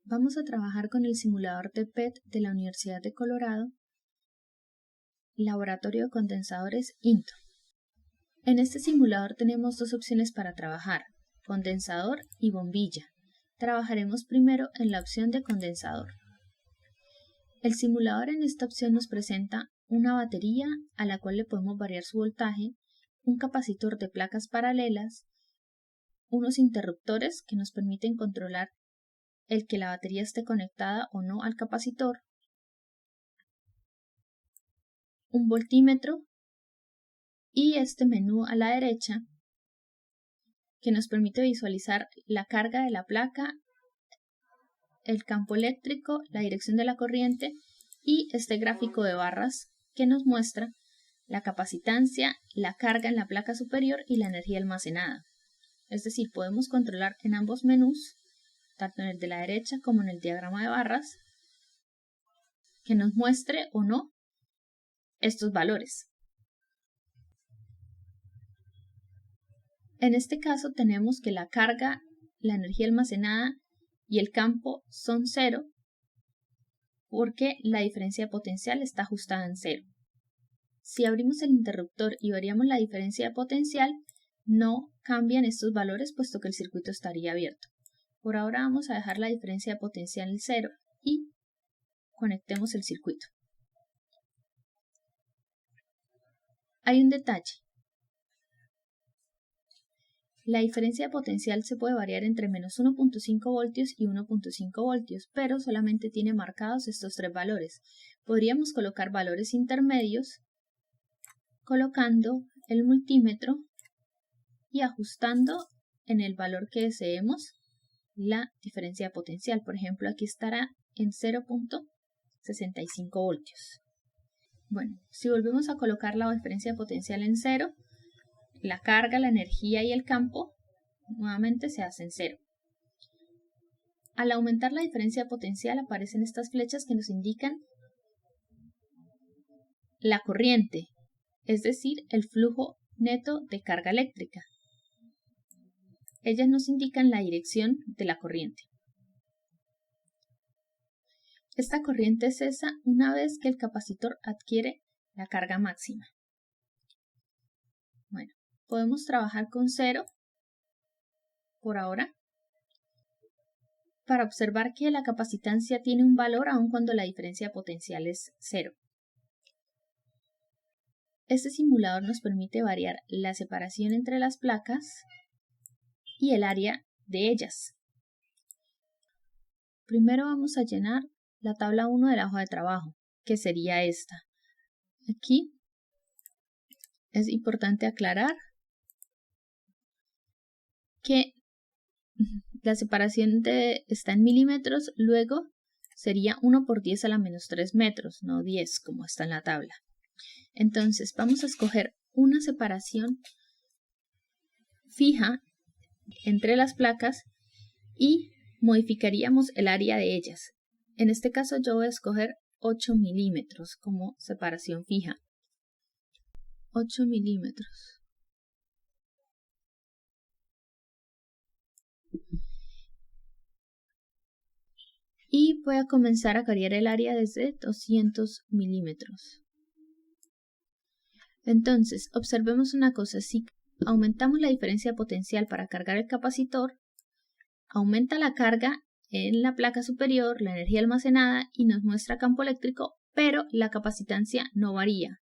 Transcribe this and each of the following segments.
Vamos a trabajar con el simulador de PET de la Universidad de Colorado, Laboratorio de Condensadores INTO. En este simulador tenemos dos opciones para trabajar, condensador y bombilla. Trabajaremos primero en la opción de condensador. El simulador en esta opción nos presenta una batería a la cual le podemos variar su voltaje, un capacitor de placas paralelas, unos interruptores que nos permiten controlar el que la batería esté conectada o no al capacitor, un voltímetro y este menú a la derecha que nos permite visualizar la carga de la placa, el campo eléctrico, la dirección de la corriente y este gráfico de barras que nos muestra la capacitancia, la carga en la placa superior y la energía almacenada. Es decir, podemos controlar en ambos menús, tanto en el de la derecha como en el diagrama de barras, que nos muestre o no estos valores. En este caso tenemos que la carga, la energía almacenada y el campo son 0 porque la diferencia potencial está ajustada en 0. Si abrimos el interruptor y variamos la diferencia potencial, no cambian estos valores puesto que el circuito estaría abierto. Por ahora vamos a dejar la diferencia potencial en 0 y conectemos el circuito. Hay un detalle. La diferencia potencial se puede variar entre menos 1.5 voltios y 1.5 voltios, pero solamente tiene marcados estos tres valores. Podríamos colocar valores intermedios colocando el multímetro y ajustando en el valor que deseemos la diferencia potencial. Por ejemplo, aquí estará en 0.65 voltios. Bueno, si volvemos a colocar la diferencia potencial en 0, la carga, la energía y el campo nuevamente se hacen 0. Al aumentar la diferencia potencial aparecen estas flechas que nos indican la corriente, es decir, el flujo neto de carga eléctrica. Ellas nos indican la dirección de la corriente. Esta corriente cesa una vez que el capacitor adquiere la carga máxima. Bueno, podemos trabajar con 0 por ahora para observar que la capacitancia tiene un valor aun cuando la diferencia potencial es 0. Este simulador nos permite variar la separación entre las placas y el área de ellas. Primero vamos a llenar la tabla 1 de la hoja de trabajo, que sería esta. Aquí es importante aclarar que la separación está en milímetros, luego sería 1 por 10 a la menos 3 metros, no 10 como está en la tabla. Entonces vamos a escoger una separación fija entre las placas y modificaríamos el área de ellas. En este caso yo voy a escoger 8 milímetros como separación fija. 8 milímetros. Y voy a comenzar a variar el área desde 200 milímetros. Entonces, observemos una cosa, si aumentamos la diferencia potencial para cargar el capacitor, aumenta la carga en la placa superior, la energía almacenada y nos muestra campo eléctrico, pero la capacitancia no varía.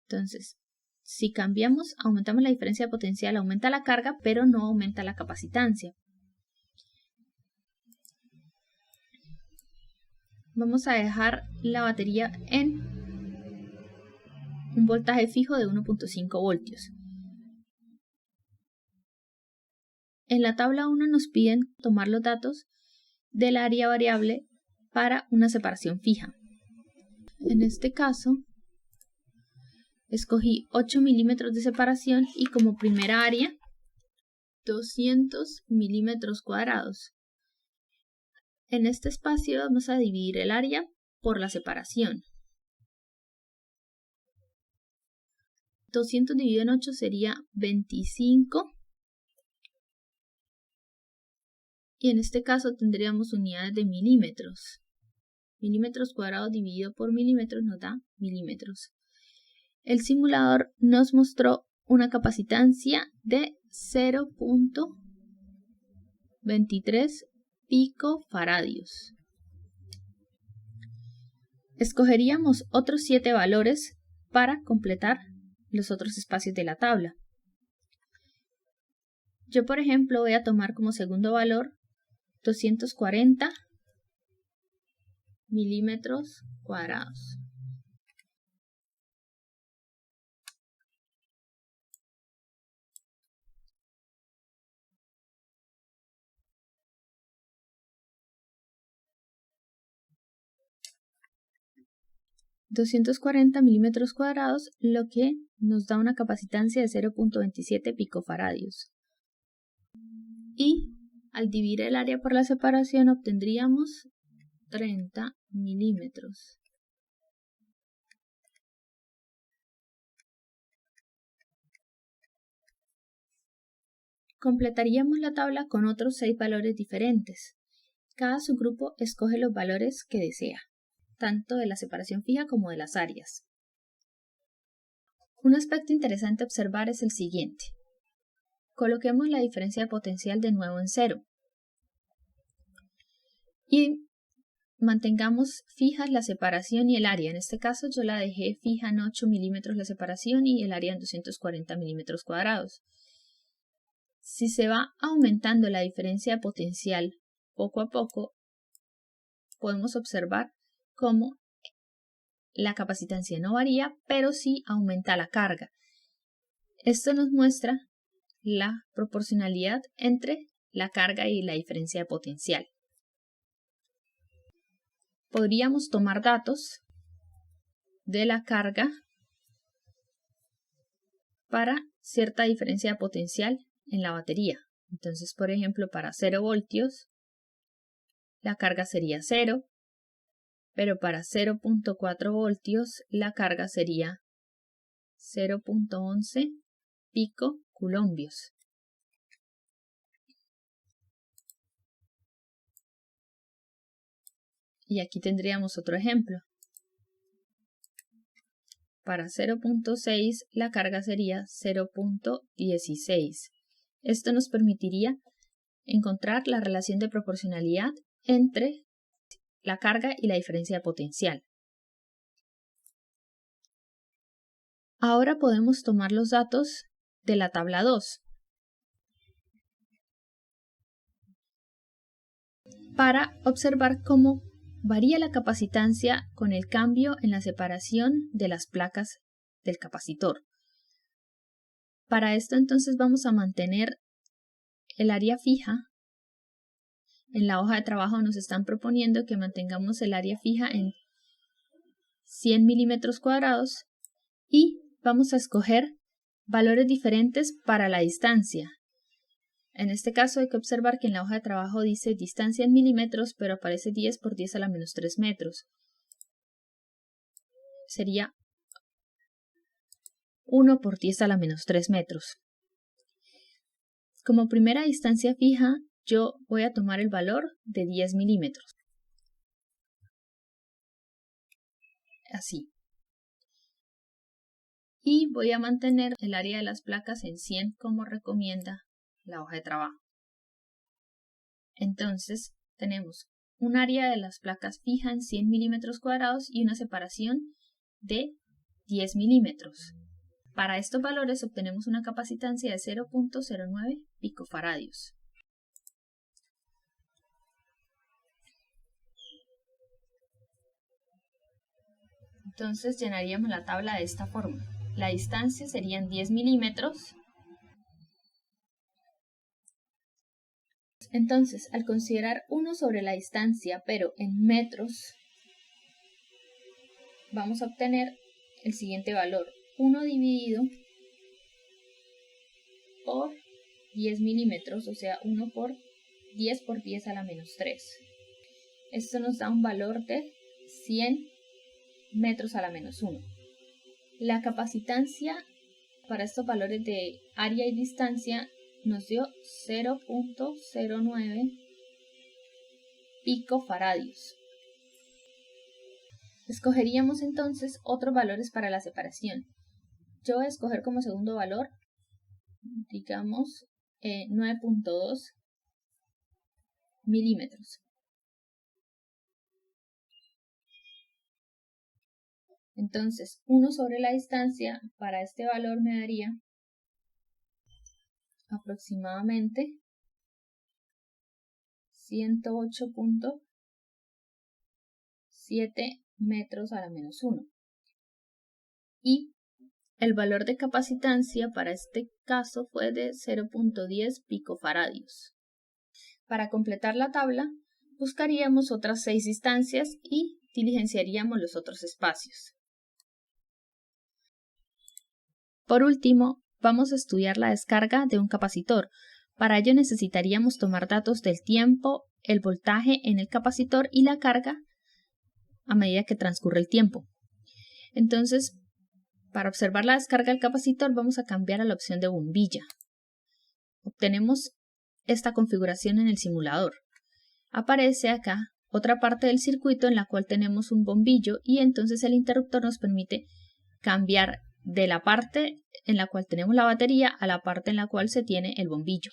Entonces, si cambiamos, aumentamos la diferencia potencial, aumenta la carga, pero no aumenta la capacitancia. Vamos a dejar la batería en un voltaje fijo de 1.5 voltios. En la tabla 1 nos piden tomar los datos del área variable para una separación fija. En este caso, escogí 8 milímetros de separación y como primera área, 200 milímetros cuadrados. En este espacio vamos a dividir el área por la separación. 200 dividido en 8 sería 25. y en este caso tendríamos unidades de milímetros. Milímetros cuadrados dividido por milímetros nos da milímetros. El simulador nos mostró una capacitancia de 0.23 picofaradios. Escogeríamos otros 7 valores para completar los otros espacios de la tabla. Yo, por ejemplo, voy a tomar como segundo valor 240 milímetros cuadrados. $240 milímetros cuadrados, lo que nos da una capacitancia de 0.27 picofaradios. Y al dividir el área por la separación obtendríamos 30 milímetros. Completaríamos la tabla con otros 6 valores diferentes. Cada subgrupo escoge los valores que desea, tanto de la separación fija como de las áreas. Un aspecto interesante a observar es el siguiente. Coloquemos la diferencia de potencial de nuevo en 0 y mantengamos fijas la separación y el área. En este caso yo la dejé fija en 8 milímetros la separación y el área en 240 milímetros cuadrados. Si se va aumentando la diferencia de potencial poco a poco, podemos observar cómo la capacitancia no varía, pero sí aumenta la carga. Esto nos muestra la proporcionalidad entre la carga y la diferencia de potencial. Podríamos tomar datos de la carga para cierta diferencia de potencial en la batería. Entonces, por ejemplo, para 0 voltios, la carga sería 0, pero para 0.4 voltios, la carga sería 0.11 picocoulombios. Y aquí tendríamos otro ejemplo. Para 0.6 la carga sería 0.16. Esto nos permitiría encontrar la relación de proporcionalidad entre la carga y la diferencia de potencial. Ahora podemos tomar los datos de la tabla 2 para observar cómo varía la capacitancia con el cambio en la separación de las placas del capacitor. Para esto entonces vamos a mantener el área fija. En la hoja de trabajo nos están proponiendo que mantengamos el área fija en 100 milímetros cuadrados y vamos a escoger valores diferentes para la distancia. En este caso hay que observar que en la hoja de trabajo dice distancia en milímetros, pero aparece 10 por 10 a la menos 3 metros. Sería 1 por 10 a la menos 3 metros. Como primera distancia fija, yo voy a tomar el valor de 10 milímetros. Así. Y voy a mantener el área de las placas en 100 como recomienda la hoja de trabajo. Entonces tenemos un área de las placas fija en 100 milímetros cuadrados y una separación de 10 milímetros. Para estos valores obtenemos una capacitancia de 0.09 picofaradios. Entonces llenaríamos la tabla de esta forma. La distancia serían 10 milímetros. Entonces, al considerar 1 sobre la distancia, pero en metros, vamos a obtener el siguiente valor. 1 dividido por 10 milímetros, o sea, 1 por 10 por 10 a la menos 3. Esto nos da un valor de 100 metros a la menos 1. La capacitancia para estos valores de área y distancia nos dio 0.09 picofaradios. Escogeríamos entonces otros valores para la separación. Yo voy a escoger como segundo valor, digamos, 9.2 milímetros. Entonces, 1 sobre la distancia para este valor me daría aproximadamente 108.7 metros a la menos 1. Y el valor de capacitancia para este caso fue de 0.10 picofaradios. Para completar la tabla, buscaríamos otras 6 distancias y diligenciaríamos los otros espacios. Por último, vamos a estudiar la descarga de un capacitor. Para ello necesitaríamos tomar datos del tiempo, el voltaje en el capacitor y la carga a medida que transcurre el tiempo. Entonces, para observar la descarga del capacitor vamos a cambiar a la opción de bombilla. Obtenemos esta configuración en el simulador. Aparece acá otra parte del circuito en la cual tenemos un bombillo y entonces el interruptor nos permite cambiar de la parte en la cual tenemos la batería a la parte en la cual se tiene el bombillo.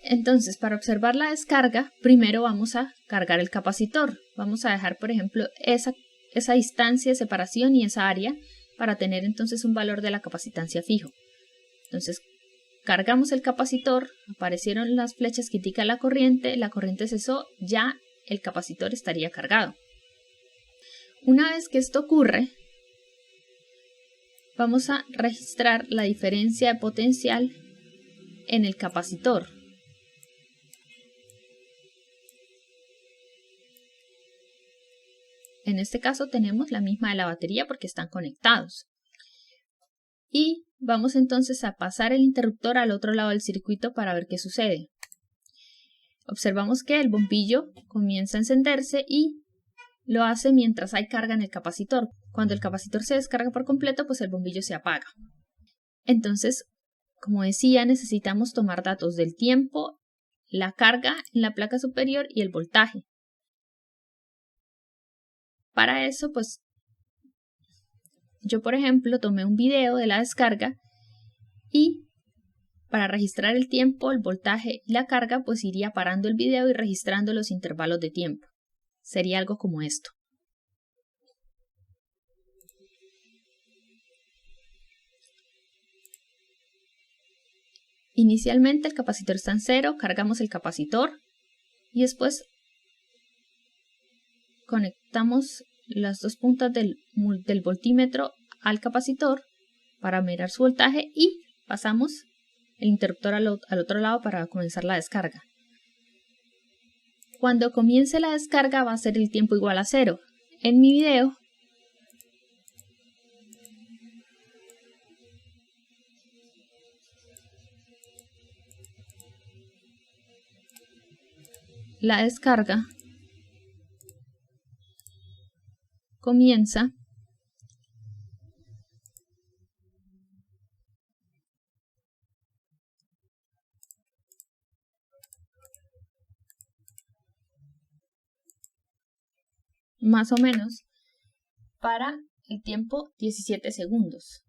Entonces, para observar la descarga, primero vamos a cargar el capacitor. Vamos a dejar, por ejemplo, esa distancia de separación y esa área para tener entonces un valor de la capacitancia fijo. Entonces, cargamos el capacitor, aparecieron las flechas que indican la corriente cesó, ya el capacitor estaría cargado. Una vez que esto ocurre, vamos a registrar la diferencia de potencial en el capacitor. En este caso tenemos la misma de la batería porque están conectados. Y vamos entonces a pasar el interruptor al otro lado del circuito para ver qué sucede. Observamos que el bombillo comienza a encenderse y lo hace mientras hay carga en el capacitor. Cuando el capacitor se descarga por completo, pues el bombillo se apaga. Entonces, como decía, necesitamos tomar datos del tiempo, la carga en la placa superior y el voltaje. Para eso, pues, yo por ejemplo tomé un video de la descarga y para registrar el tiempo, el voltaje y la carga, pues iría parando el video y registrando los intervalos de tiempo. Sería algo como esto. Inicialmente el capacitor está en 0, cargamos el capacitor y después conectamos las dos puntas del voltímetro al capacitor para mirar su voltaje y pasamos el interruptor al otro lado para comenzar la descarga. Cuando comience la descarga va a ser el tiempo igual a 0. En mi video la descarga comienza más o menos para el tiempo 17 segundos.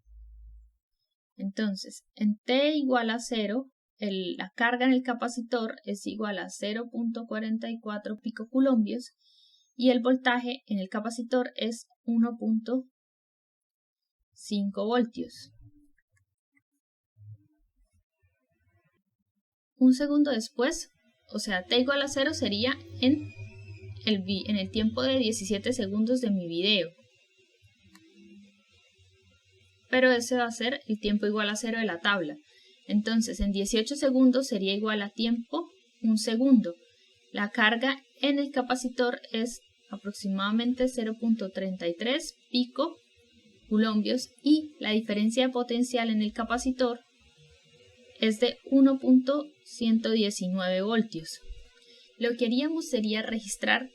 Entonces, en t igual a 0, la carga en el capacitor es igual a 0.44 picoculombios y el voltaje en el capacitor es 1.5 voltios. Un segundo después, o sea, t igual a 0 sería en el tiempo de 17 segundos de mi video. Pero ese va a ser el tiempo igual a 0 de la tabla. Entonces, en 18 segundos sería igual a tiempo 1 segundo. La carga en el capacitor es aproximadamente 0.33 picoculombios y la diferencia de potencial en el capacitor es de 1.119 voltios. Lo que haríamos sería registrar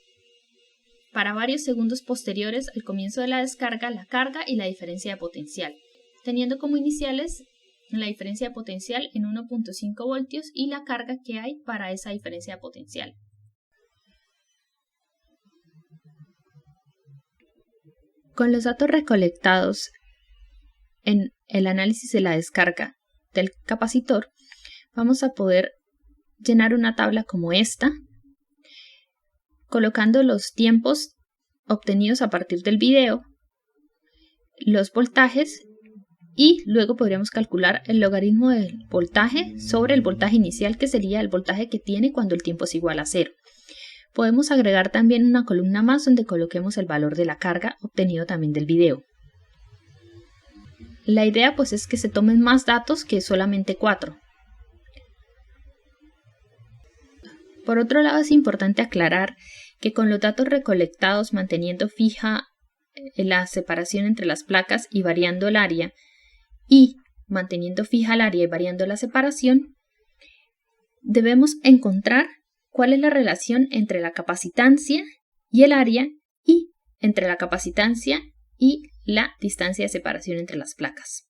para varios segundos posteriores al comienzo de la descarga la carga y la diferencia de potencial, teniendo como iniciales la diferencia potencial en 1.5 voltios y la carga que hay para esa diferencia potencial. Con los datos recolectados en el análisis de la descarga del capacitor, vamos a poder llenar una tabla como esta, colocando los tiempos obtenidos a partir del video, los voltajes y luego podríamos calcular el logaritmo del voltaje sobre el voltaje inicial, que sería el voltaje que tiene cuando el tiempo es igual a 0. Podemos agregar también una columna más donde coloquemos el valor de la carga obtenido también del video. La idea pues es que se tomen más datos que solamente 4. Por otro lado, es importante aclarar que con los datos recolectados manteniendo fija la separación entre las placas y variando el área, y manteniendo fija el área y variando la separación, debemos encontrar cuál es la relación entre la capacitancia y el área y entre la capacitancia y la distancia de separación entre las placas.